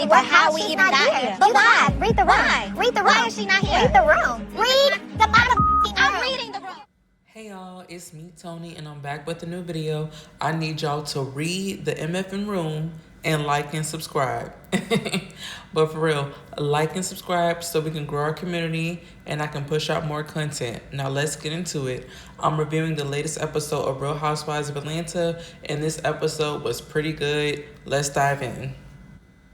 story for how we even got here. But why? Read the room. Why? Read the room. Why is she not here? Read the room. Read the motherfucking room. I'm reading the room. Hey y'all, it's me, Tony, and I'm back with a new video. I need y'all to read the MFN room and like and subscribe. But for real, like and subscribe so we can grow our community and I can push out more content. Now let's get into it. I'm reviewing the latest episode of Real Housewives of Atlanta, and this episode was pretty good. Let's dive in.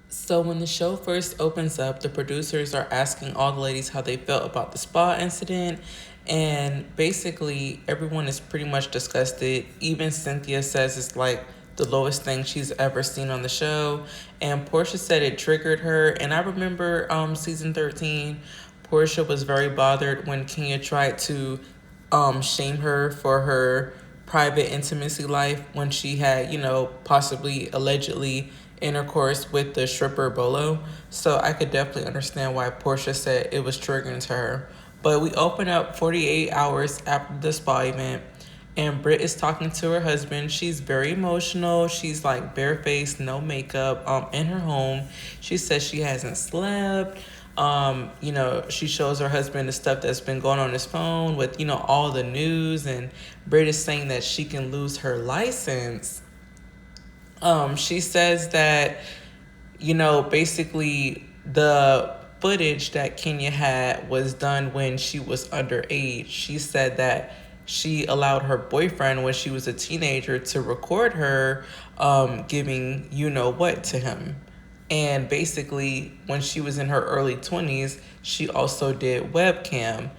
So when the show first opens up, the producers are asking all the ladies how they felt about the spa incident, and basically everyone is pretty much disgusted. Even Cynthia says it's like the lowest thing she's ever seen on the show, and Porsha said it triggered her. And I remember season 13, Porsha was very bothered when Kenya tried to shame her for her private intimacy life when she had, possibly allegedly intercourse with the stripper Bolo. So I could definitely understand why Porsha said it was triggering to her. But we open up 48 hours after the spa event, and Brit is talking to her husband. She's very emotional. She's like barefaced, no makeup, in her home. She says she hasn't slept. She shows her husband the stuff that's been going on his phone with, all the news, and Brit is saying that she can lose her license. She says that, basically the footage that Kenya had was done when she was underage. She said that she allowed her boyfriend when she was a teenager to record her giving what to him. And basically when she was in her early 20s, she also did webcam.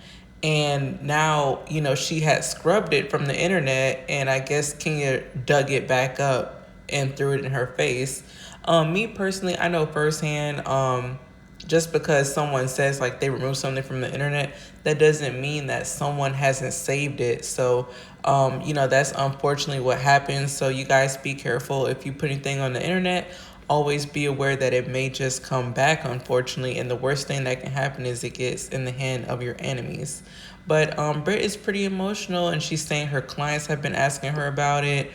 And now, she had scrubbed it from the internet, and I guess Kenya dug it back up and threw it in her face. Me personally, I know firsthand, just because someone says like they removed something from the internet, that doesn't mean that someone hasn't saved it. So, that's unfortunately what happens. So you guys be careful. If you put anything on the internet, always be aware that it may just come back, unfortunately. And the worst thing that can happen is it gets in the hand of your enemies. But Brit is pretty emotional, and she's saying her clients have been asking her about it.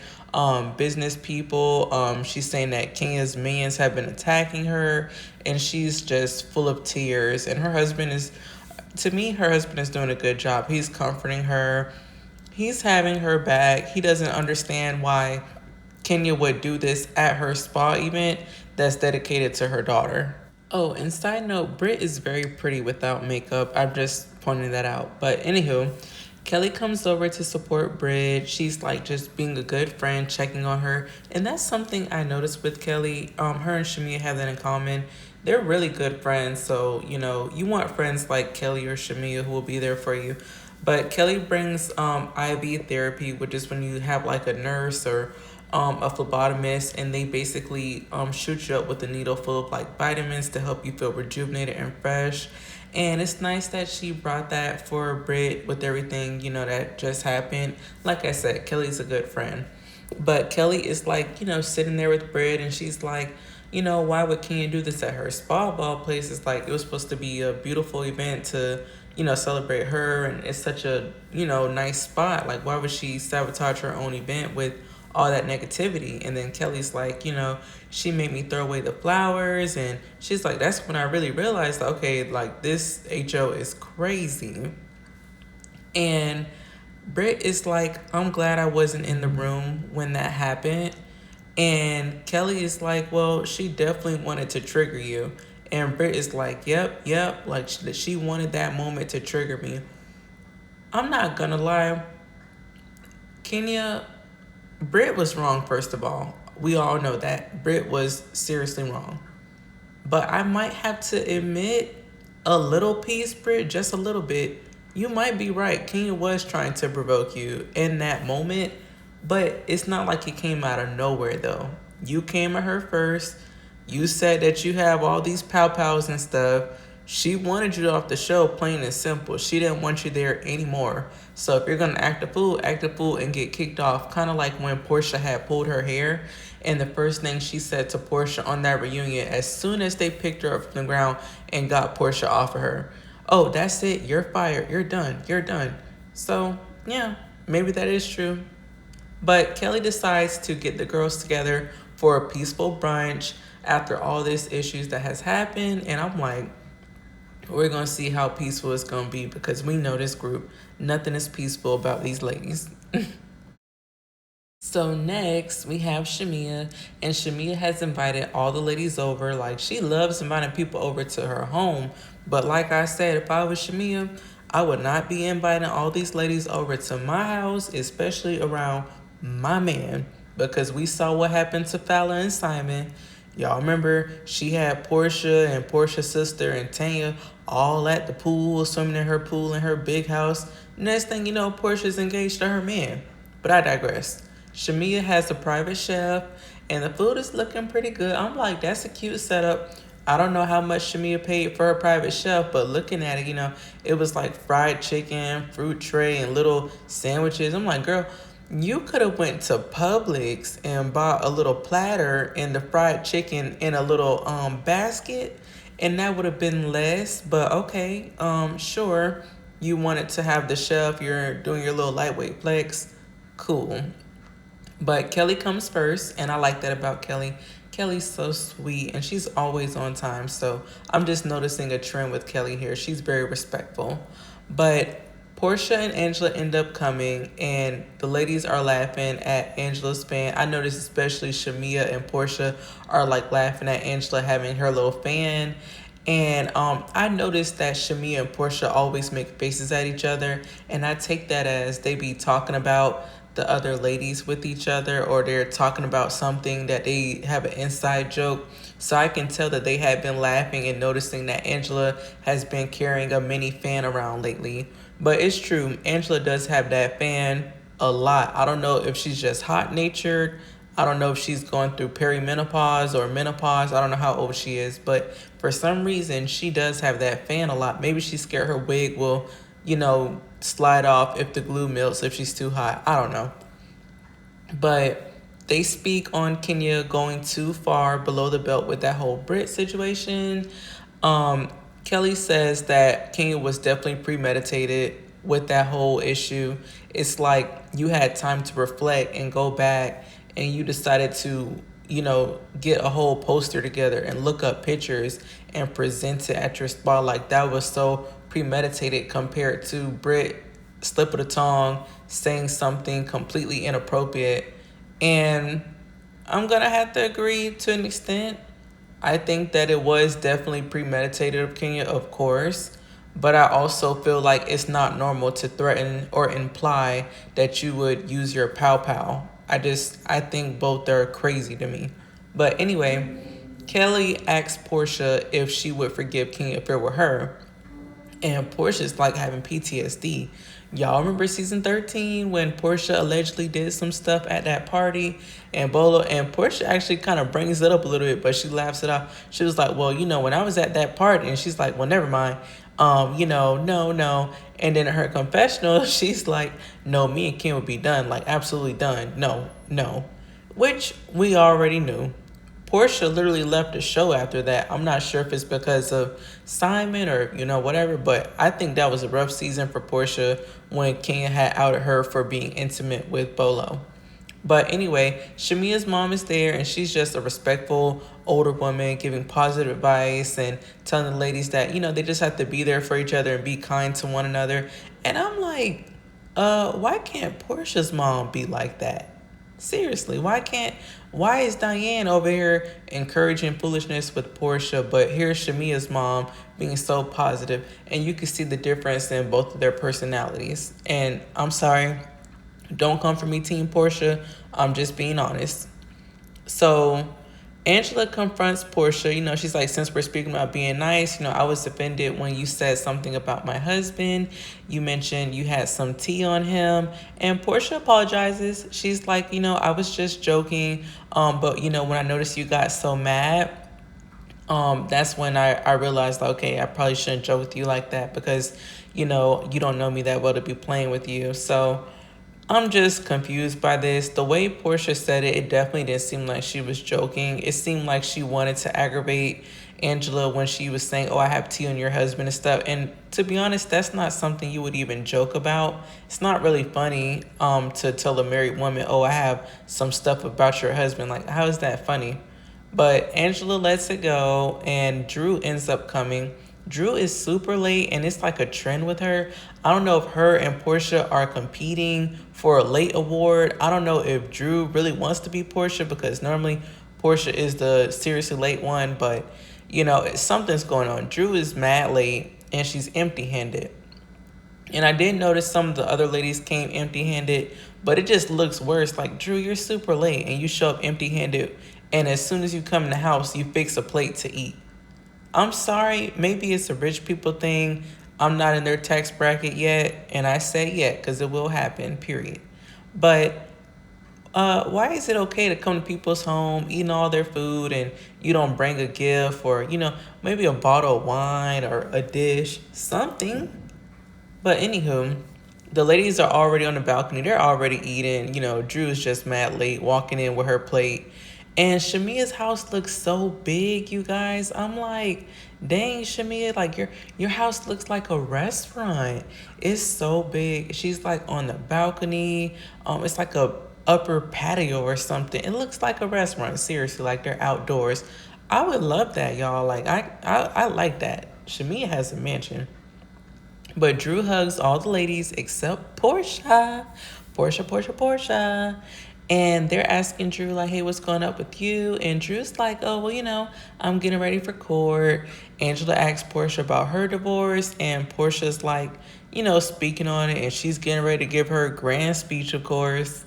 Business people. She's saying that Kenya's minions have been attacking her, and she's just full of tears. And her husband is doing a good job. He's comforting her. He's having her back. He doesn't understand why Kenya would do this at her spa event that's dedicated to her daughter. Oh, and side note, Brit is very pretty without makeup. I'm just pointing that out. But anywho, Kelly comes over to support Brit. She's like just being a good friend, checking on her. And that's something I noticed with Kelly. Her and Shamia have that in common. They're really good friends. So, you want friends like Kelly or Shamia who will be there for you. But Kelly brings IV therapy, which is when you have like a nurse or a phlebotomist, and they basically shoot you up with a needle full of like vitamins to help you feel rejuvenated and fresh. And it's nice that she brought that for Brit with everything, that just happened. Like I said, Kelly's a good friend. But Kelly is like, sitting there with Brit, and she's like, why would Kenya do this at her spa ball place? It's like, it was supposed to be a beautiful event to, celebrate her. And it's such a, nice spot. Like, why would she sabotage her own event with all that negativity? And then Kelly's like, she made me throw away the flowers. And she's like, that's when I really realized, okay, like this HO is crazy. And Brit is like, I'm glad I wasn't in the room when that happened. And Kelly is like, well, she definitely wanted to trigger you. And Brit is like, yep, like she wanted that moment to trigger me. I'm not gonna lie, Brit was wrong, first of all. We all know that. Brit was seriously wrong. But I might have to admit a little piece, Brit, just a little bit. You might be right. Kenya was trying to provoke you in that moment, but it's not like it came out of nowhere, though. You came at her first. You said that you have all these pow-pows and stuff. She wanted you off the show, plain and simple. She didn't want you there anymore. So if you're going to act a fool and get kicked off. Kind of like when Porsha had pulled her hair. And the first thing she said to Porsha on that reunion, as soon as they picked her up from the ground and got Porsha off of her, oh, that's it. You're fired. You're done. So, yeah, maybe that is true. But Kelly decides to get the girls together for a peaceful brunch. after all this issues that has happened. And I'm like, we're going to see how peaceful it's going to be, because we know this group, nothing is peaceful about these ladies. So next we have Shamia, and Shamia has invited all the ladies over. Like, she loves inviting people over to her home, but like I said, if I was Shamia, I would not be inviting all these ladies over to my house, especially around my man, because we saw what happened to Fowler and Simon. Y'all remember she had Porsha and Porsha's sister and Tanya all at the pool, swimming in her pool in her big house. Next thing you know, Porsha's engaged to her man. But I digress. Shamia has a private chef, and the food is looking pretty good. I'm like, that's a cute setup. I don't know how much Shamia paid for her private chef, but looking at it, it was like fried chicken, fruit tray, and little sandwiches. I'm like, girl, you could have went to Publix and bought a little platter and the fried chicken in a little basket, and that would have been less. But okay, sure, you wanted to have the chef, you're doing your little lightweight flex, cool. But Kelly comes first, and I like that about Kelly. Kelly's so sweet, and she's always on time. So I'm just noticing a trend with Kelly here. She's very respectful. But Porsha and Angela end up coming, and the ladies are laughing at Angela's fan. I noticed especially Shamia and Porsha are like laughing at Angela having her little fan. And I noticed that Shamia and Porsha always make faces at each other, and I take that as they be talking about the other ladies with each other, or they're talking about something that they have an inside joke. So I can tell that they had been laughing and noticing that Angela has been carrying a mini fan around lately. But it's true, Angela does have that fan a lot. I don't know if she's just hot natured. I don't know if she's going through perimenopause or menopause. I don't know how old she is, but for some reason she does have that fan a lot. Maybe she's scared her wig will, slide off if the glue melts, if she's too hot. I don't know. But they speak on Kenya going too far below the belt with that whole Brit situation. Kelly says that Kenya was definitely premeditated with that whole issue. It's like you had time to reflect and go back, and you decided to, get a whole poster together and look up pictures and present it at your spot. Like, that was so premeditated compared to Brit slip of the tongue saying something completely inappropriate. And I'm gonna have to agree to an extent. I think that it was definitely premeditated of Kenya, of course, but I also feel like it's not normal to threaten or imply that you would use your pow pow. I think both are crazy to me. But anyway, Kelly asked Porsha if she would forgive Kenya if it were her. And Porsha's like having PTSD. Y'all remember season 13 when Porsha allegedly did some stuff at that party, and Porsha actually kind of brings it up a little bit, but she laughs it off. She was like, well, when I was at that party, and she's like, well, never mind. No. And then in her confessional, she's like, no, me and Kim would be done, like absolutely done. No. Which we already knew. Porsha literally left the show after that. I'm not sure if it's because of Simon or, whatever, but I think that was a rough season for Porsha when Kenya had outed her for being intimate with Bolo. But anyway, Shamia's mom is there, and she's just a respectful older woman giving positive advice and telling the ladies that, they just have to be there for each other and be kind to one another. And I'm like, why can't Porsha's mom be like that? Seriously, why is Diane over here encouraging foolishness with Porsha, but here's Shamia's mom being so positive, and you can see the difference in both of their personalities. And I'm sorry, don't come for me, Team Porsha. I'm just being honest. So Angela confronts Porsha. She's like, since we're speaking about being nice, I was offended when you said something about my husband. You mentioned you had some tea on him. And Porsha apologizes. She's like, I was just joking. But, when I noticed you got so mad, that's when I realized, okay, I probably shouldn't joke with you like that because, you don't know me that well to be playing with you. So I'm just confused by this. The way Porsha said it definitely didn't seem like she was joking. It seemed like she wanted to aggravate Angela when she was saying, oh, I have tea on your husband and stuff. And to be honest, that's not something you would even joke about. It's not really funny to tell a married woman, oh, I have some stuff about your husband. Like, how is that funny? But Angela lets it go, and Drew ends up coming. Drew is super late, and it's like a trend with her. I don't know if her and Porsha are competing for a late award. I don't know if Drew really wants to be Porsha, because normally Porsha is the seriously late one, but something's going on. Drew is mad late, and she's empty-handed. And I did notice some of the other ladies came empty-handed, but it just looks worse. Like, Drew, you're super late and you show up empty-handed, and as soon as you come in the house, you fix a plate to eat. I'm sorry, maybe it's a rich people thing. I'm not in their tax bracket yet, and I say yet because it will happen, period. But why is it okay to come to people's home, eating all their food, and you don't bring a gift, or maybe a bottle of wine or a dish, something? But anywho, the ladies are already on the balcony. They're already eating. Drew's just mad late, walking in with her plate. And Shamia's house looks so big, you guys. I'm like, dang, Shamia, like your house looks like a restaurant. It's so big. She's like on the balcony. It's like a upper patio or something. It looks like a restaurant. Seriously, like they're outdoors. I would love that, y'all. Like I like that. Shamia has a mansion. But Drew hugs all the ladies except Porsha. Porsha. And they're asking Drew, like, hey, what's going up with you? And Drew's like, oh, well, I'm getting ready for court. Angela asks Porsha about her divorce. And Portia's like, speaking on it. And she's getting ready to give her grand speech, of course.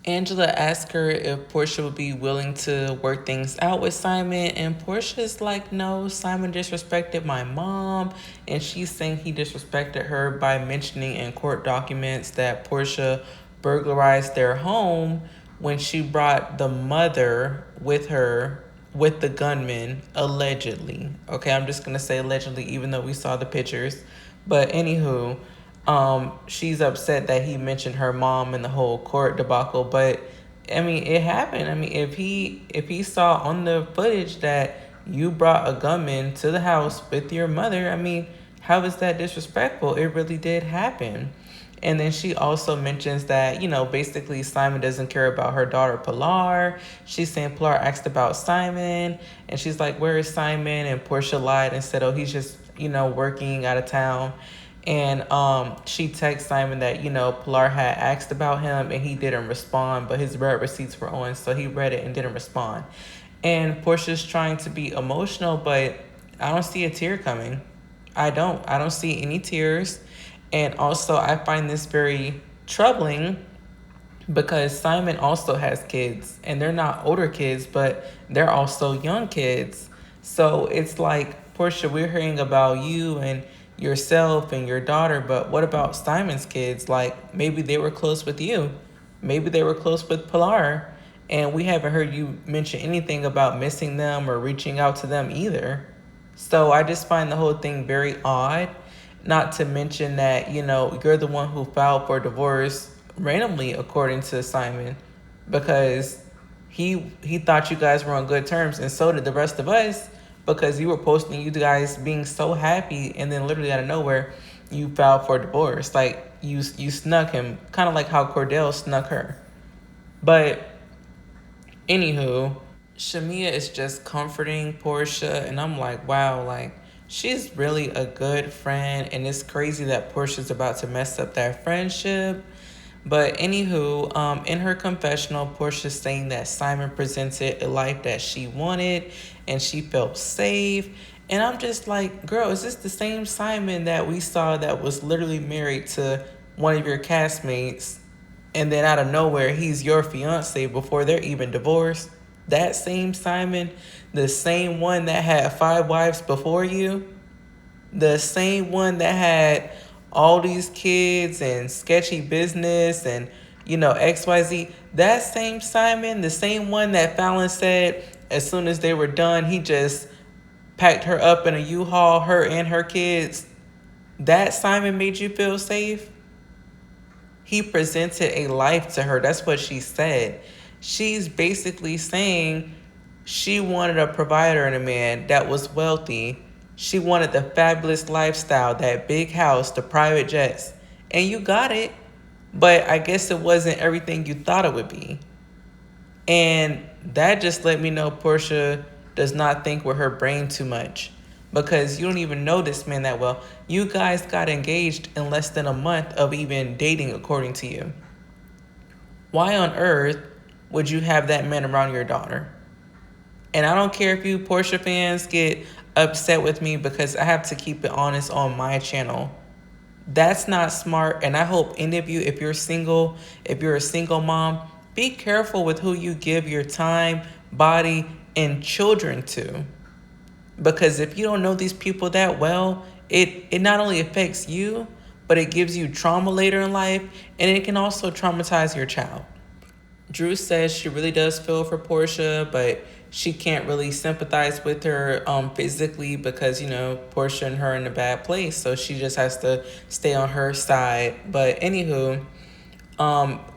Angela asked her if Porsha would be willing to work things out with Simon, and Portia's like, no, Simon disrespected my mom, and she's saying he disrespected her by mentioning in court documents that Porsha burglarized their home when she brought the mother with her with the gunman, allegedly. Okay, I'm just gonna say allegedly, even though we saw the pictures. But anywho, she's upset that he mentioned her mom in the whole court debacle. But I mean, it happened. I mean, if he saw on the footage that you brought a gunman to the house with your mother, I mean, how is that disrespectful? It really did happen. And then she also mentions that, basically Simon doesn't care about her daughter, Pilar. She's saying Pilar asked about Simon, and she's like, where is Simon? And Porsha lied and said, oh, he's just, working out of town. And she texted Simon that, Pilar had asked about him and he didn't respond, but his read receipts were on, so he read it and didn't respond. And Portia's trying to be emotional, but I don't see a tear coming. I don't see any tears. And also, I find this very troubling because Simon also has kids, and they're not older kids, but they're also young kids. So it's like, Porsha, we're hearing about you and yourself and your daughter, but what about Simon's kids? Like, maybe they were close with you. Maybe they were close with Pilar, and we haven't heard you mention anything about missing them or reaching out to them either. So I just find the whole thing very odd. Not to mention that, you're the one who filed for divorce randomly, according to Simon, because he thought you guys were on good terms, and so did the rest of us, because you were posting you guys being so happy, and then literally out of nowhere, you filed for divorce. Like, you snuck him, kind of like how Cordell snuck her. But anywho, Shamia is just comforting Porsha, and I'm like, wow, like, she's really a good friend, and it's crazy that Portia's about to mess up that friendship. But anywho, in her confessional, Portia's saying that Simon presented a life that she wanted, and she felt safe. And I'm just like, girl, is this the same Simon that we saw that was literally married to one of your castmates, and then out of nowhere, he's your fiance before they're even divorced? That same Simon, the same one that had 5 wives before you, the same one that had all these kids and sketchy business and, XYZ, that same Simon, the same one that Fallon said as soon as they were done, he just packed her up in a U-Haul, her and her kids. That Simon made you feel safe? He presented a life to her. That's what she said. She's basically saying she wanted a provider and a man that was wealthy. She wanted the fabulous lifestyle, that big house, the private jets. And you got it. But I guess it wasn't everything you thought it would be. And that just let me know Porsha does not think with her brain too much, because you don't even know this man that well. You guys got engaged in less than a month of even dating, according to you. Why on earth would you have that man around your daughter? And I don't care if you Porsha fans get upset with me, because I have to keep it honest on my channel. That's not smart. And I hope any of you, if you're single, if you're a single mom, be careful with who you give your time, body, and children to. Because if you don't know these people that well, it not only affects you, but it gives you trauma later in life, and it can also traumatize your child. Drew says she really does feel for Porsha, but she can't really sympathize with her physically, because, you know, Porsha and her in a bad place. So she just has to stay on her side. But anywho,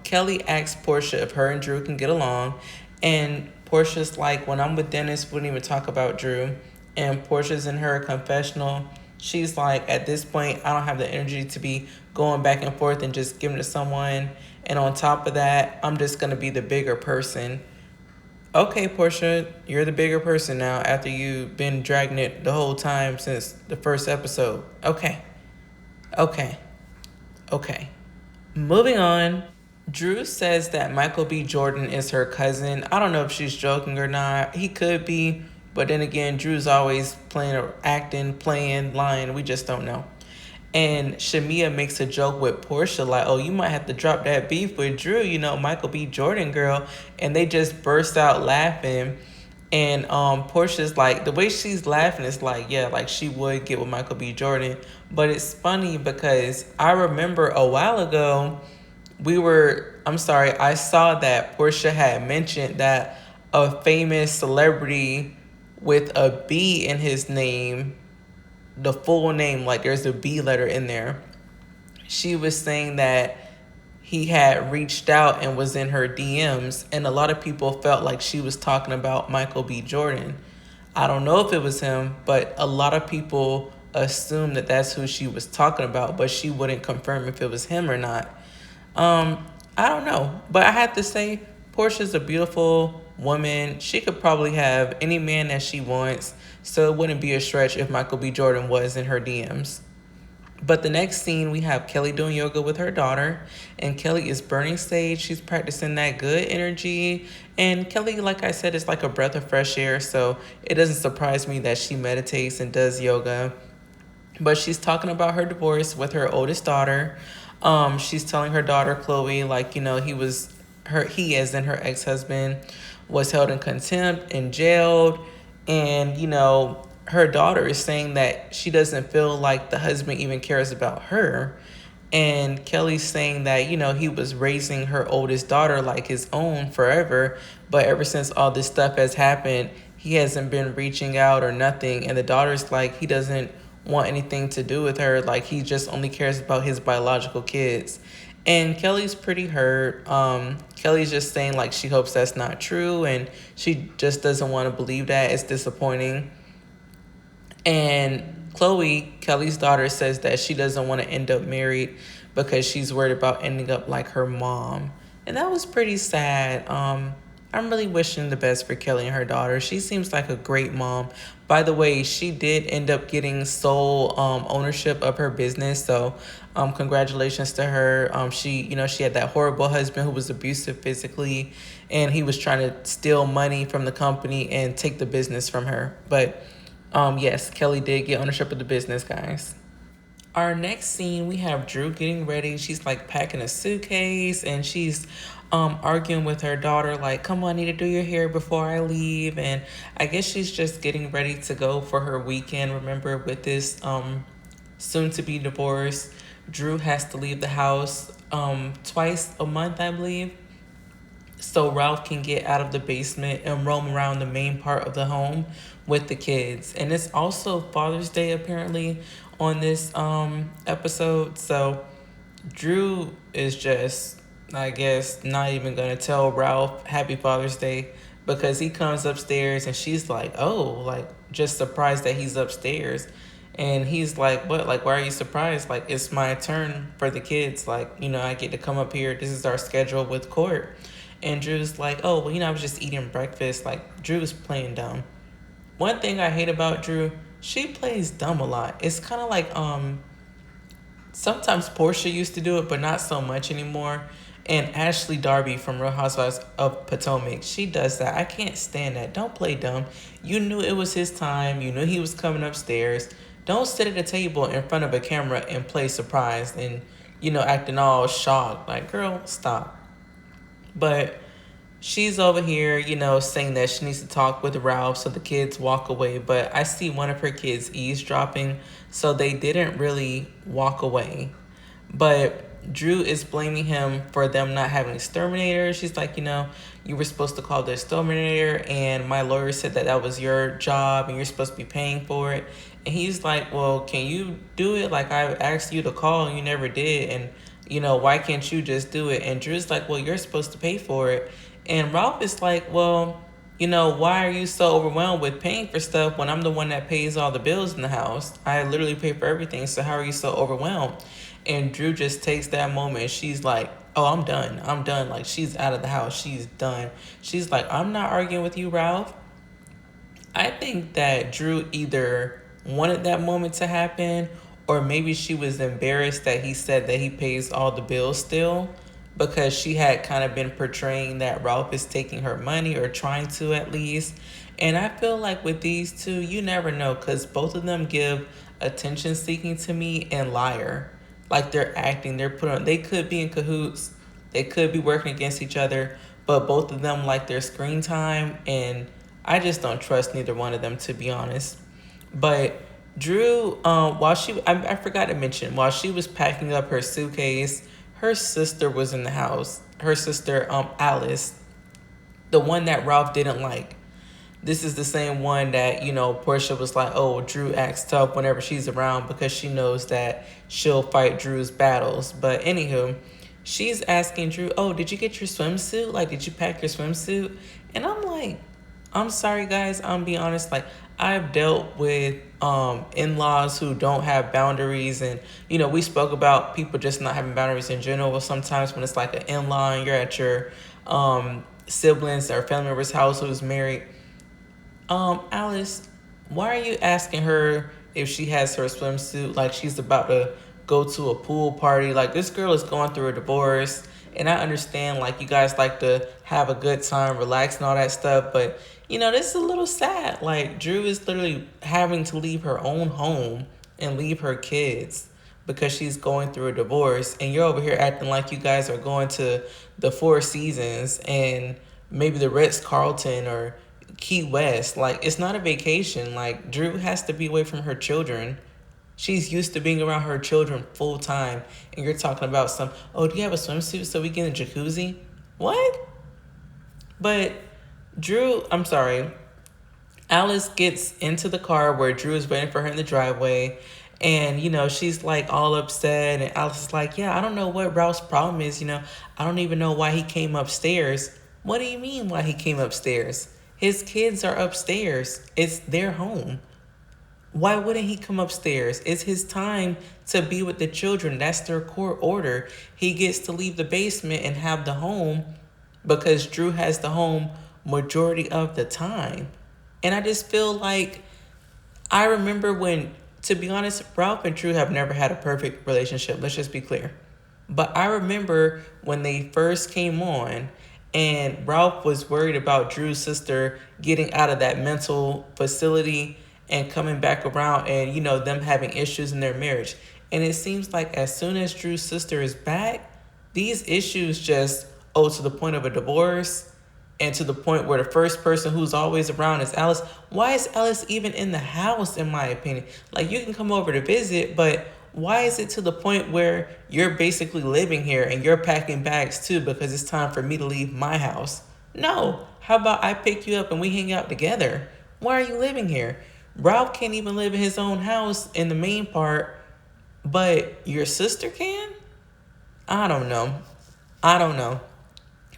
Kelly asked Porsha if her and Drew can get along. And Porsha's like, when I'm with Dennis, we wouldn't even talk about Drew. And Porsha's in her confessional. She's like, at this point, I don't have the energy to be going back and forth and just giving to someone. And on top of that, I'm just going to be the bigger person. Okay, Porsha, you're the bigger person now after you've been dragging it the whole time since the first episode. Okay. Moving on. Drew says that Michael B. Jordan is her cousin. I don't know if she's joking or not. He could be. But then again, Drew's always playing or acting, playing, lying. We just don't know. And Shamia makes a joke with Porsha, like, oh, you might have to drop that beef with Drew, you know, Michael B. Jordan girl. And they just burst out laughing. And Porsha's like, the way she's laughing is like, yeah, like she would get with Michael B. Jordan. But it's funny because I remember a while ago, I saw that Porsha had mentioned that a famous celebrity with a B in his name, the full name, like there's a B letter in there. She was saying that he had reached out and was in her DMs, and a lot of people felt like she was talking about Michael B. Jordan. I don't know if it was him, but a lot of people assumed that that's who she was talking about, but she wouldn't confirm if it was him or not. I don't know, but I have to say, Porsha's a beautiful woman. She could probably have any man that she wants, so it wouldn't be a stretch if Michael B. Jordan was in her DMs. But the next scene, we have Kelly doing yoga with her daughter, and Kelly is burning sage. She's practicing that good energy, and Kelly, like I said, is like a breath of fresh air, so it doesn't surprise me that she meditates and does yoga. But she's talking about her divorce with her oldest daughter. She's telling her daughter Chloe, like, you know, he as in her ex-husband was held in contempt and jailed, and, you know, her daughter is saying that she doesn't feel like the husband even cares about her. And Kelly's saying that, you know, he was raising her oldest daughter like his own forever, but ever since all this stuff has happened, he hasn't been reaching out or nothing. And the daughter's like, he doesn't want anything to do with her, like he just only cares about his biological kids. And Kelly's pretty hurt. Kelly's just saying like she hopes that's not true, and she just doesn't want to believe that. It's disappointing. And Chloe, Kelly's daughter, says that she doesn't want to end up married because she's worried about ending up like her mom. And that was pretty sad. I'm really wishing the best for Kelly and her daughter. She seems like a great mom. By the way, she did end up getting sole ownership of her business. So congratulations to her. She had that horrible husband who was abusive physically, and he was trying to steal money from the company and take the business from her. But yes, Kelly did get ownership of the business, guys. Our next scene, we have Drew getting ready. She's like packing a suitcase, and she's arguing with her daughter, like, come on, I need to do your hair before I leave. And I guess she's just getting ready to go for her weekend. Remember, with this soon to be divorce, Drew has to leave the house twice a month, I believe, so Ralph can get out of the basement and roam around the main part of the home with the kids. And it's also Father's Day apparently on this episode, so Drew is just, I guess, not even gonna tell Ralph Happy Father's Day, because he comes upstairs and she's like, oh, like just surprised that he's upstairs. And he's like, what? Like, why are you surprised? Like, it's my turn for the kids. Like, you know, I get to come up here. This is our schedule with court. And Drew's like, oh, well, I was just eating breakfast. Like, Drew's playing dumb. One thing I hate about Drew, she plays dumb a lot. It's kind of like, sometimes Porsha used to do it, but not so much anymore. And Ashley Darby from Real Housewives of Potomac, she does that. I can't stand that. Don't play dumb. You knew it was his time. You knew he was coming upstairs. Don't sit at a table in front of a camera and play surprised and, acting all shocked. Like, girl, stop. But she's over here, saying that she needs to talk with Ralph so the kids walk away. But I see one of her kids eavesdropping, so they didn't really walk away. But Drew is blaming him for them not having exterminators. She's like, you were supposed to call the exterminator, and my lawyer said that was your job and you're supposed to be paying for it. And he's like, well, can you do it? Like, I asked you to call and you never did. And, why can't you just do it? And Drew's like, well, you're supposed to pay for it. And Ralph is like, well, why are you so overwhelmed with paying for stuff when I'm the one that pays all the bills in the house? I literally pay for everything. So how are you so overwhelmed? And Drew just takes that moment and she's like, oh, I'm done. I'm done. Like, she's out of the house. She's done. She's like, I'm not arguing with you, Ralph. I think that Drew either wanted that moment to happen, or maybe she was embarrassed that he said that he pays all the bills still, because she had kind of been portraying that Ralph is taking her money, or trying to at least. And I feel like with these two, you never know, because both of them give attention seeking to me and liar. Like, they're acting, they could be in cahoots, they could be working against each other, but both of them like their screen time, and I just don't trust neither one of them, to be honest. But Drew, I forgot to mention, while she was packing up her suitcase, her sister was in the house. Her sister, Alice, the one that Ralph didn't like. This is the same one that, Porsha was like, oh, Drew acts tough whenever she's around because she knows that she'll fight Drew's battles. But anywho, she's asking Drew, oh, did you get your swimsuit? Like, did you pack your swimsuit? And I'm like, I'm sorry, guys. I'm being honest. Like, I've dealt with in-laws who don't have boundaries. And, we spoke about people just not having boundaries in general. Well, sometimes when it's like an in-law and you're at your siblings or family member's house who's married. Alice, why are you asking her if she has her swimsuit like she's about to go to a pool party? Like, this girl is going through a divorce. And I understand, like, you guys like to have a good time, relax and all that stuff. But, this is a little sad. Like, Drew is literally having to leave her own home and leave her kids because she's going through a divorce. And you're over here acting like you guys are going to the Four Seasons and maybe the Ritz-Carlton or Key West. Like, it's not a vacation. Like, Drew has to be away from her children. She's used to being around her children full time. And you're talking about oh, do you have a swimsuit so we get in the jacuzzi? What? But Alice gets into the car where Drew is waiting for her in the driveway. And, she's like all upset. And Alice is like, yeah, I don't know what Ralph's problem is. I don't even know why he came upstairs. What do you mean why he came upstairs? His kids are upstairs. It's their home. Why wouldn't he come upstairs? It's his time to be with the children. That's their court order. He gets to leave the basement and have the home because Drew has the home majority of the time. And I just feel like, I remember when, to be honest, Ralph and Drew have never had a perfect relationship. Let's just be clear. But I remember when they first came on, and Ralph was worried about Drew's sister getting out of that mental facility and coming back around and, them having issues in their marriage. And it seems like as soon as Drew's sister is back, these issues just, to the point of a divorce and to the point where the first person who's always around is Alice. Why is Alice even in the house, in my opinion? Like, you can come over to visit, but why is it to the point where you're basically living here and you're packing bags too because it's time for me to leave my house? No. How about I pick you up and we hang out together? Why are you living here? Ralph can't even live in his own house in the main part, but your sister can? I don't know.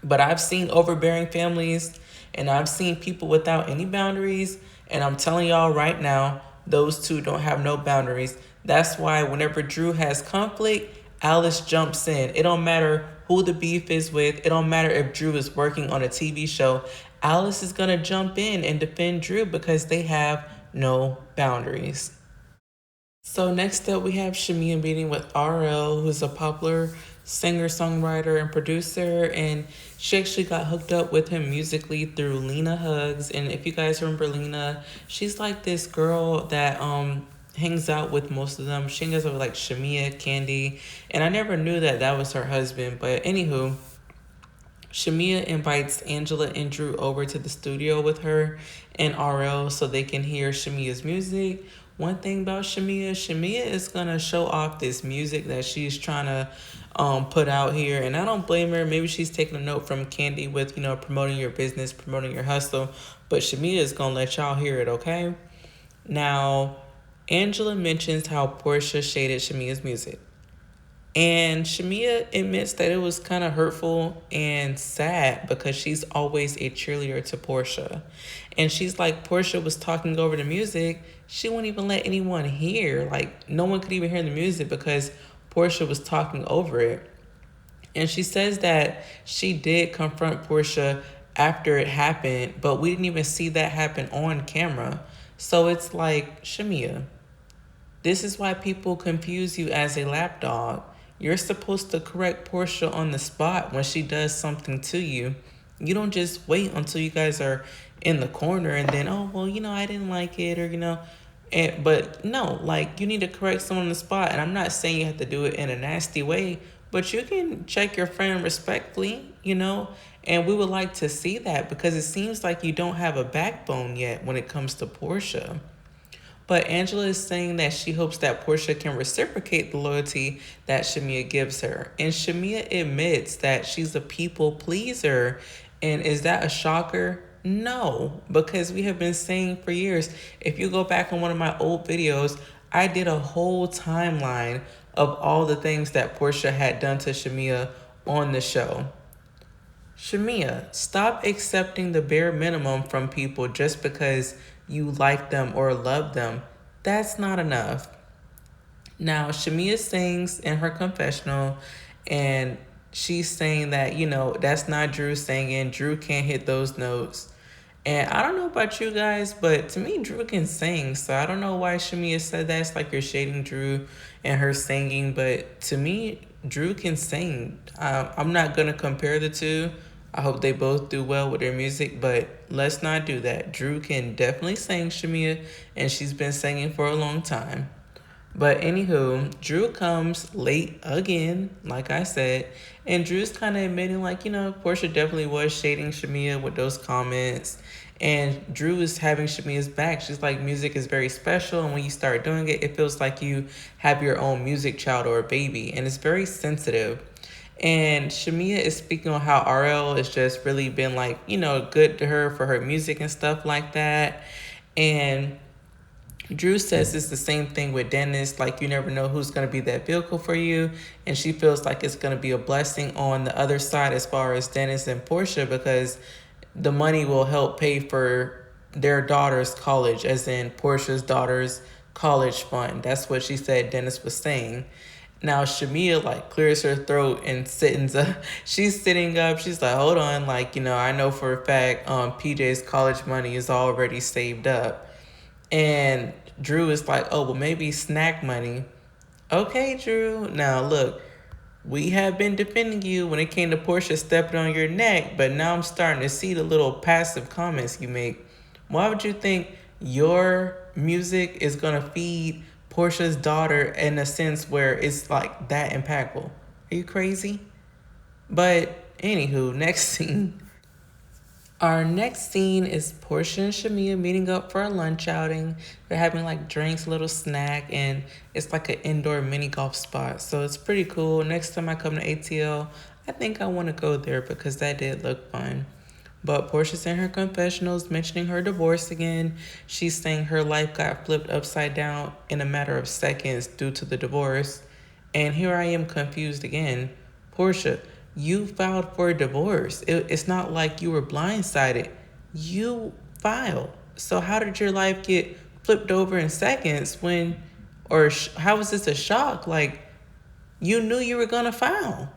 But I've seen overbearing families and I've seen people without any boundaries. And I'm telling y'all right now, those two don't have no boundaries. That's why whenever Drew has conflict, Alice jumps in. It don't matter who the beef is with. It don't matter if Drew is working on a TV show. Alice is gonna jump in and defend Drew because they have no boundaries. So next up, we have Shamia meeting with RL, who's a popular singer, songwriter, and producer, and she actually got hooked up with him musically through Lena Hugs. And if you guys remember Lena, she's like this girl that hangs out with most of them. She hangs out with like Shamia, Candy, and I never knew that that was her husband. But anywho, Shamia invites Angela and Drew over to the studio with her and RL so they can hear Shamia's music. One thing about Shamia is gonna show off this music that she's trying to put out here, and I don't blame her. Maybe she's taking a note from Candy with, you know, promoting your business, promoting your hustle, but Shamia is gonna let y'all hear it, okay? Now, Angela mentions how Porsha shaded Shamia's music. And Shamia admits that it was kind of hurtful and sad because she's always a cheerleader to Porsha. And she's like, Porsha was talking over the music. She wouldn't even let anyone hear. Like, no one could even hear the music because Porsha was talking over it. And she says that she did confront Porsha after it happened, but we didn't even see that happen on camera. So it's like, Shamia, this is why people confuse you as a lapdog. You're supposed to correct Porsha on the spot when she does something to you. You don't just wait until you guys are in the corner and then, oh, well, you know, I didn't like it, or, you know. But no, like, you need to correct someone on the spot. And I'm not saying you have to do it in a nasty way, but you can check your friend respectfully, you know. And we would like to see that because it seems like you don't have a backbone yet when it comes to Porsha. But Angela is saying that she hopes that Porsha can reciprocate the loyalty that Shamia gives her. And Shamia admits that she's a people pleaser. And is that a shocker? No, because we have been saying for years, if you go back on one of my old videos, I did a whole timeline of all the things that Porsha had done to Shamia on the show. Shamia, stop accepting the bare minimum from people just because you like them or love them. That's not enough. Now, Shamia sings in her confessional, and she's saying that, you know, that's not Drew singing. Drew can't hit those notes. And I don't know about you guys, but to me, Drew can sing. So I don't know why Shamia said that. It's like you're shading Drew and her singing. But to me, Drew can sing. I'm not going to compare the two. I hope they both do well with their music, but let's not do that. Drew can definitely sing, Shamia, and she's been singing for a long time. But anywho, Drew comes late again, like I said, and Drew's kind of admitting, like, you know, Porsha definitely was shading Shamia with those comments, and Drew is having Shamia's back. She's like, music is very special, and when you start doing it, it feels like you have your own music child or a baby, and it's very sensitive. And Shamia is speaking on how RL has just really been, like, you know, good to her for her music and stuff like that. And Drew says it's the same thing with Dennis. Like, you never know who's going to be that vehicle for you. And she feels like it's going to be a blessing on the other side as far as Dennis and Porsha, because the money will help pay for their daughter's college, as in Porsha's daughter's college fund. That's what she said Dennis was saying. Now, Shamia, like, clears her throat and sittens up. She's sitting up. She's like, hold on. Like, you know, I know for a fact PJ's college money is already saved up. And Drew is like, oh, well, maybe snack money. Okay, Drew. Now, look, we have been defending you when it came to Porsha stepping on your neck, but now I'm starting to see the little passive comments you make. Why would you think your music is going to feed Porsha's daughter in a sense where it's like that impactful? Are you crazy? But anywho, next scene. Our next scene is Porsha and Shamia meeting up for a lunch outing. They're having like drinks, a little snack, and it's like an indoor mini golf spot. So it's pretty cool. Next time I come to ATL, I think I want to go there because that did look fun. But Porsha's in her confessionals mentioning her divorce again. She's saying her life got flipped upside down in a matter of seconds due to the divorce. And here I am confused again. Porsha, you filed for a divorce. It's not like you were blindsided. You filed. So how did your life get flipped over in seconds when, or how was this a shock? Like, You knew you were gonna foul.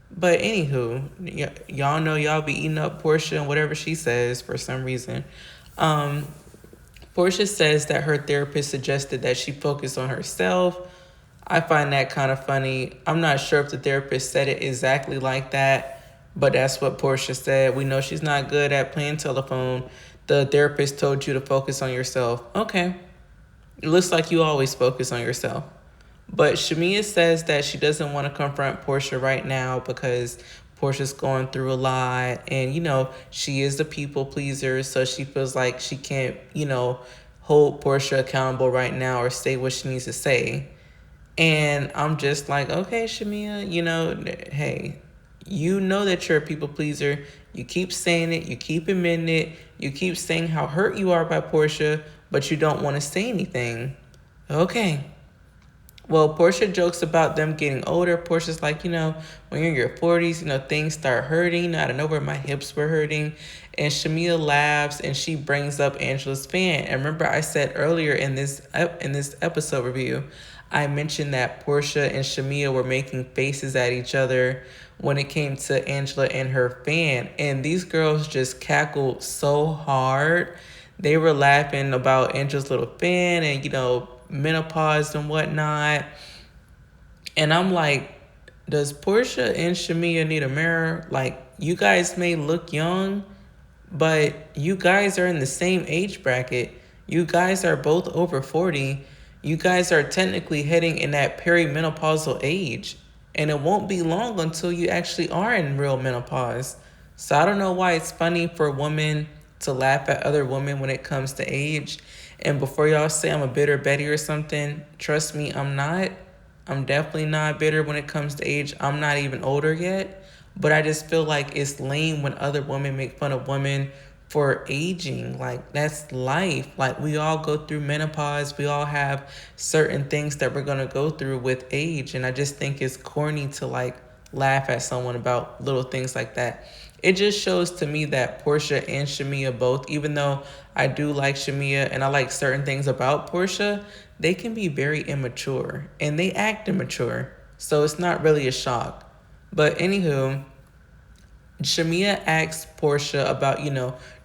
But anywho, y'all know y'all be eating up Porsha and whatever she says for some reason. Um, Porsha says that her therapist suggested that she focus on herself. I find that kind of funny. I'm not sure if the therapist said it exactly like that, but that's what Porsha said. We know she's not good at playing telephone. The therapist told you to focus on yourself. Okay. It looks like you always focus on yourself. But Shamia says that she doesn't want to confront Porsha right now because Porsha's going through a lot. And, she is a people pleaser. So she feels like she can't, hold Porsha accountable right now or say what she needs to say. And I'm just like, okay, Shamia, hey, you know that you're a people pleaser. You keep saying it. You keep admitting it. You keep saying how hurt you are by Porsha, but you don't want to say anything. Okay. Well, Porsha jokes about them getting older. Porsha's like, when you're in your 40s, things start hurting. Out of nowhere, my hips were hurting. And Shamia laughs and she brings up Angela's fan. And remember, I said earlier in this episode review, I mentioned that Porsha and Shamia were making faces at each other when it came to Angela and her fan. And these girls just cackled so hard. They were laughing about Angela's little fan and, menopause and whatnot. And I'm like, does Porsha and Shamia need a mirror? Like, you guys may look young, but you guys are in the same age bracket. You guys are both over 40. You guys are technically heading in that perimenopausal age. And it won't be long until you actually are in real menopause. So I don't know why it's funny for women to laugh at other women when it comes to age. And before y'all say I'm a bitter Betty or something, trust me, I'm not. I'm definitely not bitter when it comes to age. I'm not even older yet. But I just feel like it's lame when other women make fun of women for aging. Like, that's life. Like, we all go through menopause. We all have certain things that we're going to go through with age. And I just think it's corny to, laugh at someone about little things like that. It just shows to me that Porsha and Shamia both, even though I do like Shamia and I like certain things about Porsha, they can be very immature and they act immature. So it's not really a shock. But anywho, Shamia asks Porsha about,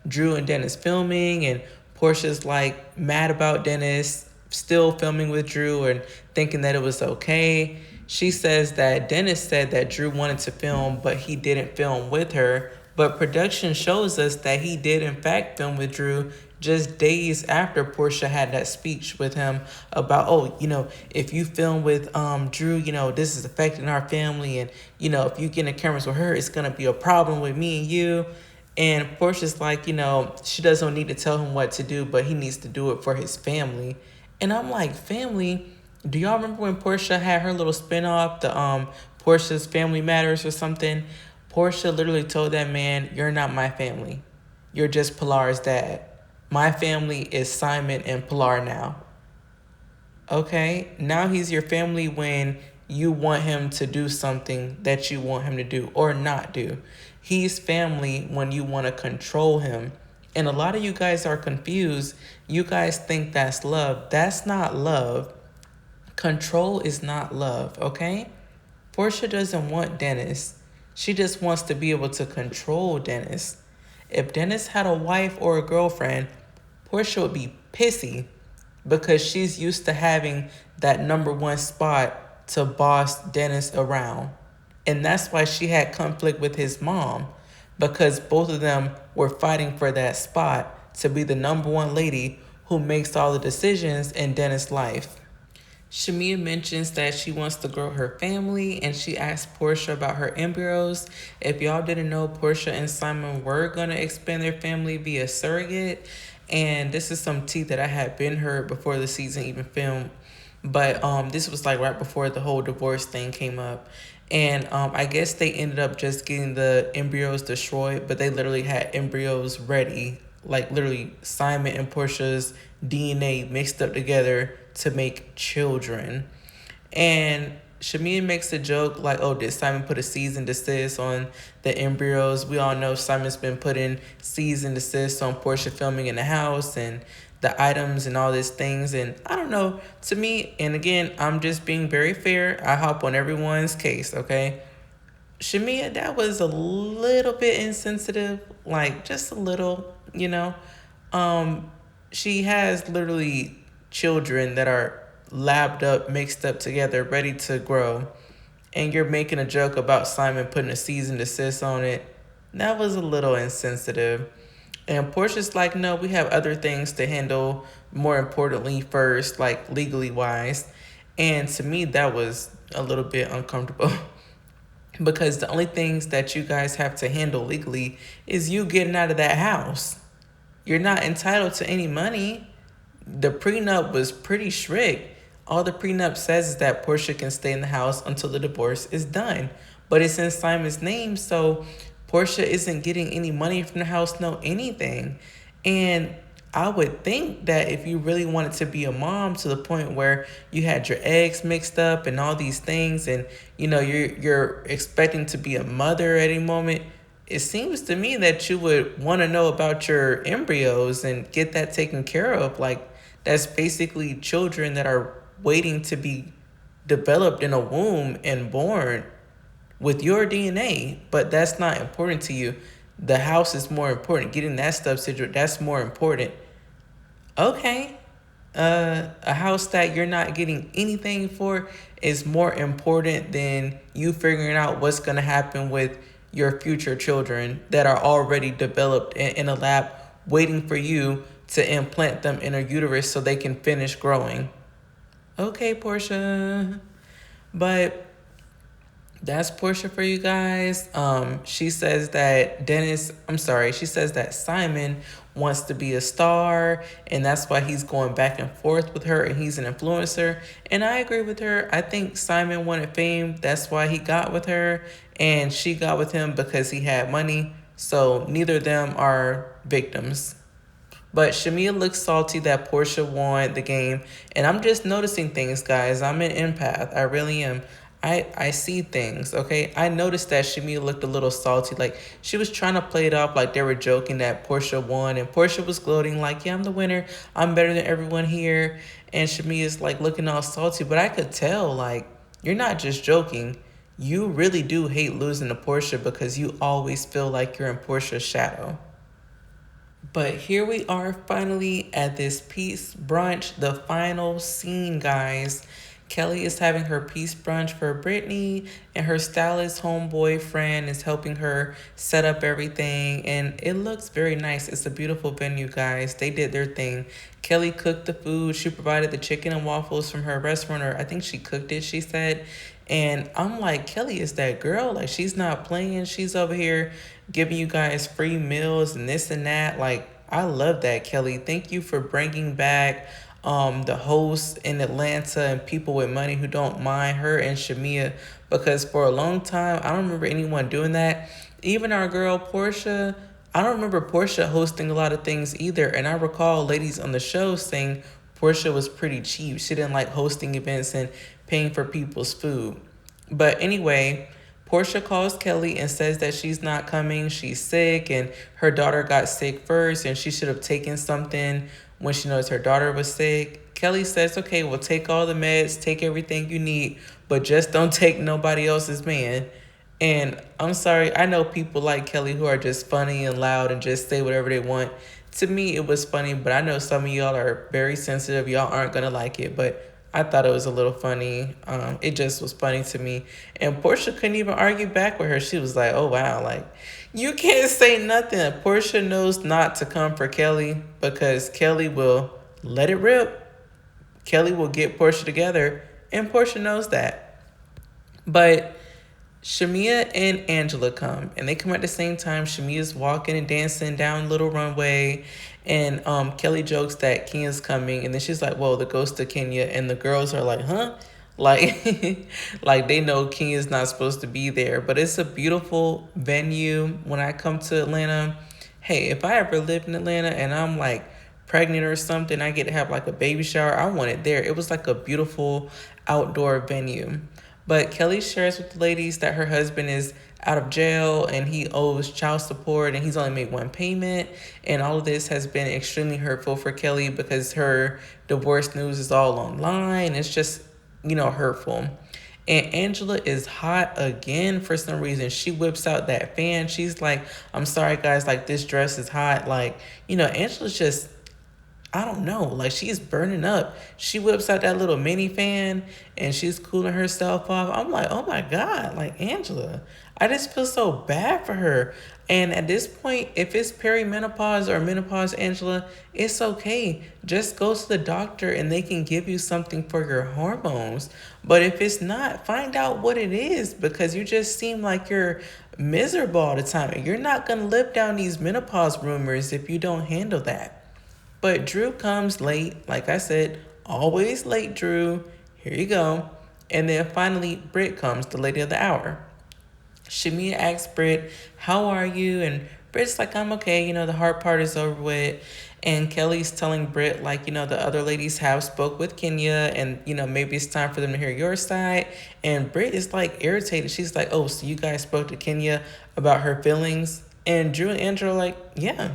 Drew and Dennis filming, and Porsha's like mad about Dennis still filming with Drew and thinking that it was okay. She says that Dennis said that Drew wanted to film, but he didn't film with her. But production shows us that he did, in fact, film with Drew just days after Porsha had that speech with him about, if you film with Drew, this is affecting our family. And, if you get in the cameras with her, it's going to be a problem with me and you. And Porsha's like, she doesn't need to tell him what to do, but he needs to do it for his family. And I'm like, family? Do y'all remember when Porsha had her little spinoff, the Porsha's Family Matters or something? Porsha literally told that man, you're not my family. You're just Pilar's dad. My family is Simon and Pilar now. Okay, now he's your family when you want him to do something that you want him to do or not do. He's family when you want to control him. And a lot of you guys are confused. You guys think that's love. That's not love. Control is not love, okay? Porsha doesn't want Dennis. She just wants to be able to control Dennis. If Dennis had a wife or a girlfriend, Porsha would be pissy because she's used to having that number one spot to boss Dennis around. And that's why she had conflict with his mom, because both of them were fighting for that spot to be the number one lady who makes all the decisions in Dennis' life. Shamia mentions that she wants to grow her family, and she asked Porsha about her embryos. If y'all didn't know, Porsha and Simon were going to expand their family via surrogate, and this is some tea that I had been heard before the season even filmed, but this was right before the whole divorce thing came up. And I guess they ended up just getting the embryos destroyed, but they literally had embryos ready, literally Simon and Porsha's DNA mixed up together to make children. And Shamia makes a joke did Simon put a cease and desist on the embryos? We all know Simon's been putting cease and desist on Porsha filming in the house, and the items and all these things. And I don't know, to me, and again, I'm just being very fair. I hop on everyone's case, okay? Shamia, that was a little bit insensitive, like just a little, you know. She has literally children that are labbed up, mixed up together, ready to grow. And you're making a joke about Simon putting a cease and desist on it. That was a little insensitive. And Portia's like, no, we have other things to handle more importantly first, like legally wise. And to me, that was a little bit uncomfortable because the only things that you guys have to handle legally is you getting out of that house. You're not entitled to any money. The prenup was pretty strict. All the prenup says is that Portia can stay in the house until the divorce is done. But it's in Simon's name, so Portia isn't getting any money from the house, no anything. And I would think that if you really wanted to be a mom to the point where you had your eggs mixed up and all these things, and you know you're expecting to be a mother at any moment, it seems to me that you would want to know about your embryos and get that taken care of. Like, that's basically children that are waiting to be developed in a womb and born with your DNA, but that's not important to you. The house is more important. Getting that stuff situated, that's more important. Okay. A house that you're not getting anything for is more important than you figuring out what's going to happen with your future children that are already developed in a lab waiting for you to implant them in a uterus so they can finish growing. Okay, Portia. But that's Portia for you guys. She says that she says that Simon wants to be a star, and that's why he's going back and forth with her, and he's an influencer. And I agree with her. I think Simon wanted fame. That's why he got with her, and she got with him because he had money. So neither of them are victims. But Shamia looks salty that Portia won the game. And I'm just noticing things, guys. I'm an empath. I really am. I see things, okay? I noticed that Shamia looked a little salty. Like, she was trying to play it off like they were joking that Portia won. And Portia was gloating like, yeah, I'm the winner. I'm better than everyone here. And Shamia's like looking all salty. But I could tell, like, you're not just joking. You really do hate losing to Portia because you always feel like you're in Portia's shadow. But here we are finally at this peace brunch, the final scene, guys. Kelly is having her peace brunch for Brittany, and her stylist homeboy friend is helping her set up everything, and it looks very nice. It's a beautiful venue, guys. They did their thing. Kelly cooked the food. She provided the chicken and waffles from her restaurant, or I think she cooked it, she said. And I'm like, Kelly is that girl. Like, she's not playing. She's over here giving you guys free meals and this and that. Like, I love that, Kelly. Thank you for bringing back the hosts in Atlanta and people with money who don't mind her and Shamia, because for a long time, I don't remember anyone doing that. Even our girl, Porsha, I don't remember Porsha hosting a lot of things either. And I recall ladies on the show saying Porsha was pretty cheap. She didn't like hosting events and paying for people's food. But anyway, Porsha calls Kelly and says that she's not coming. She's sick, and her daughter got sick first, and she should have taken something when she knows her daughter was sick. Kelly says, okay, well, take all the meds, take everything you need, but just don't take nobody else's man. And I'm sorry, I know people like Kelly who are just funny and loud and just say whatever they want. To me, it was funny, but I know some of y'all are very sensitive. Y'all aren't going to like it, but I thought it was a little funny. It just was funny to me. And Porsha couldn't even argue back with her. She was like, oh, wow, like, you can't say nothing. Porsha knows not to come for Kelly because Kelly will let it rip. Kelly will get Porsha together, and Porsha knows that. But Shamia and Angela come, and they come at the same time. Shamia's walking and dancing down Little Runway, and Kelly jokes that Kenya's coming, and then she's like, whoa, the ghost of Kenya, and the girls are like, huh? Like, like they know Kenya's not supposed to be there. But it's a beautiful venue. When I come to Atlanta, hey, if I ever lived in Atlanta and I'm like pregnant or something, I get to have like a baby shower, I want it there. It was like a beautiful outdoor venue. But Kelly shares with the ladies that her husband is out of jail and he owes child support and he's only made one payment. And all of this has been extremely hurtful for Kelly because her divorce news is all online. It's just, hurtful. And Angela is hot again for some reason. She whips out that fan. She's like, I'm sorry, guys, like, this dress is hot. Like, Angela's just, I don't know, like, she's burning up. She whips out that little mini fan and she's cooling herself off. I'm like, oh my God, like, Angela, I just feel so bad for her. And at this point, if it's perimenopause or menopause, Angela, it's okay. Just go to the doctor and they can give you something for your hormones. But if it's not, find out what it is, because you just seem like you're miserable all the time. And you're not going to live down these menopause rumors if you don't handle that. But Drew comes late. Like I said, always late, Drew. Here you go. And then finally, Brit comes, the lady of the hour. Shamia asks Brit, how are you? And Brit's like, I'm okay. The hard part is over with. And Kelly's telling Brit, like, the other ladies have spoke with Kenya and, maybe it's time for them to hear your side. And Brit is like irritated. She's like, oh, so you guys spoke to Kenya about her feelings? And Drew and Andrew are like, yeah.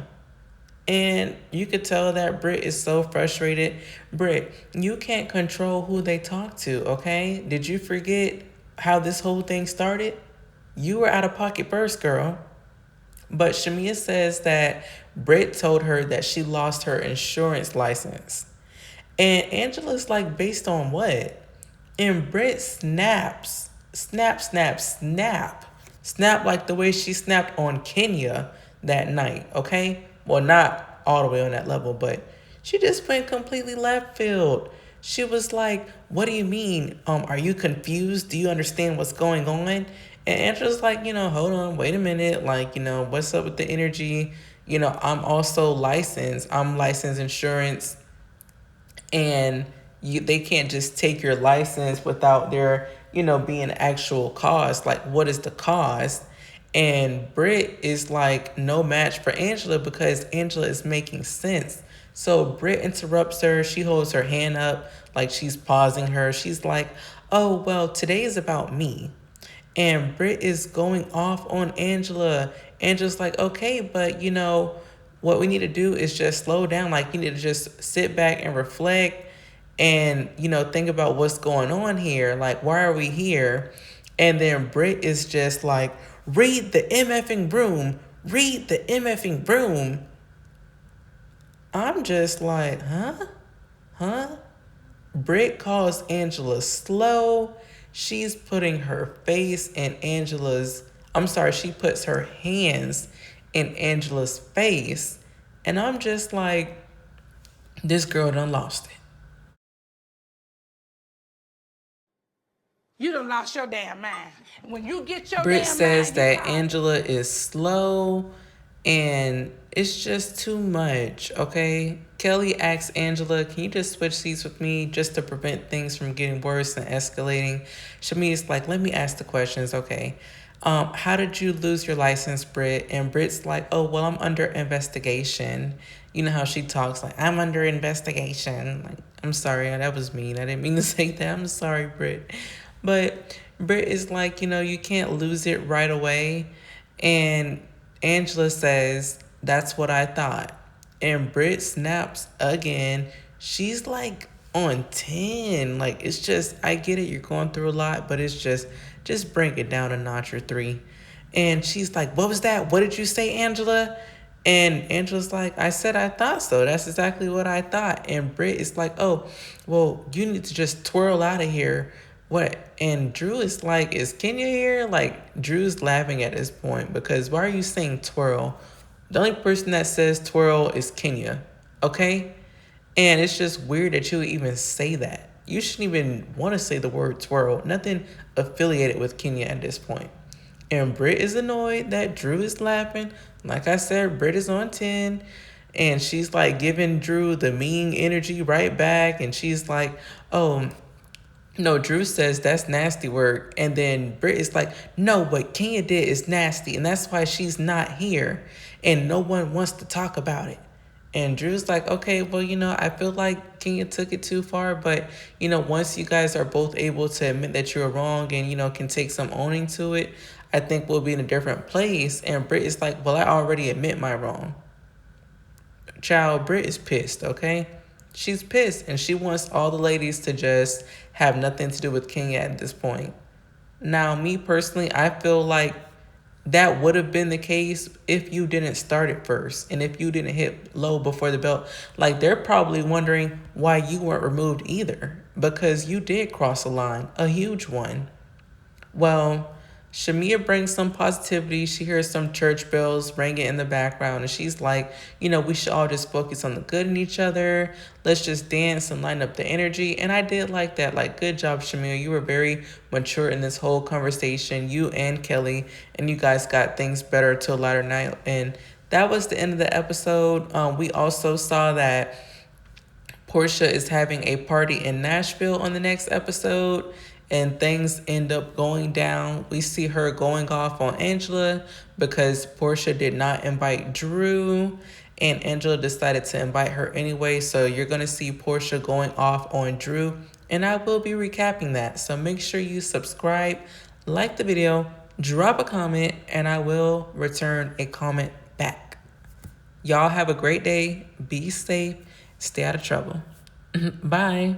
And you could tell that Brit is so frustrated. Brit, you can't control who they talk to, okay? Did you forget how this whole thing started? You were out of pocket first, girl. But Shamia says that Brit told her that she lost her insurance license. And Angela's like, based on what? And Brit snaps. Snap like the way she snapped on Kenya that night, okay? Well, not all the way on that level, but she just went completely left field. She was like, what do you mean? Are you confused? Do you understand what's going on? And Angela's like, hold on, wait a minute. Like, what's up with the energy? I'm also licensed. I'm licensed insurance. And they can't just take your license without there, being actual cause. Like, what is the cause? And Brit is like no match for Angela because Angela is making sense. So Brit interrupts her. She holds her hand up like she's pausing her. She's like, oh, well, today is about me. And Brit is going off on Angela. Angela's like, okay, but what we need to do is just slow down. Like, you need to just sit back and reflect and, think about what's going on here. Like, why are we here? And then Brit is just like, read the MFing room. Read the MFing room. I'm just like, huh? Brit calls Angela slow. She's putting her face in she puts her hands in Angela's face. And I'm just like, this girl done lost it. You done lost your damn mind. When you get your Brit damn says mind, that Angela is slow and it's just too much, okay? Kelly asks Angela, can you just switch seats with me just to prevent things from getting worse and escalating? Shamia's like, let me ask the questions, okay? How did you lose your license, Brit? And Brit's like, oh, well, I'm under investigation. You know how she talks, like, I'm under investigation. Like, I'm sorry, that was mean. I didn't mean to say that. I'm sorry, Brit. But Brit is like, you can't lose it right away. And Angela says, that's what I thought. And Brit snaps again. She's like on 10. Like, it's just, I get it, you're going through a lot, but it's just bring it down a notch or 3. And she's like, what was that? What did you say, Angela? And Angela's like, I said I thought so. That's exactly what I thought. And Brit is like, oh, well, you need to just twirl out of here. What? And Drew is like, is Kenya here? Like, Drew's laughing at this point because why are you saying twirl? The only person that says twirl is Kenya, okay? And it's just weird that you would even say that. You shouldn't even want to say the word twirl. Nothing affiliated with Kenya at this point. And Brit is annoyed that Drew is laughing. Like I said, Brit is on 10. And she's like giving Drew the mean energy right back. And she's like, oh, no, Drew says that's nasty work. And then Brit is like, no, what Kenya did is nasty. And that's why she's not here. And no one wants to talk about it. And Drew's like, okay, well, I feel like Kenya took it too far. But, once you guys are both able to admit that you're wrong and, can take some owning to it, I think we'll be in a different place. And Brit is like, well, I already admit my wrong. Child, Brit is pissed, okay? She's pissed, and she wants all the ladies to just have nothing to do with Kenya at this point. Now, me personally, I feel like that would have been the case if you didn't start it first and if you didn't hit low before the belt. Like, they're probably wondering why you weren't removed either, because you did cross a line, a huge one. Well, Shamia brings some positivity. She hears some church bells ringing in the background, and she's like, we should all just focus on the good in each other. Let's just dance and line up the energy. And I did like that. Like, good job, Shamia. You were very mature in this whole conversation, you and Kelly, and you guys got things better to a later night. And that was the end of the episode. We also saw that Porsha is having a party in Nashville on the next episode, and things end up going down. We see her going off on Angela because Porsha did not invite Drew, and Angela decided to invite her anyway. So you're going to see Porsha going off on Drew, and I will be recapping that. So make sure you subscribe, like the video, drop a comment, and I will return a comment back. Y'all have a great day. Be safe. Stay out of trouble. Bye.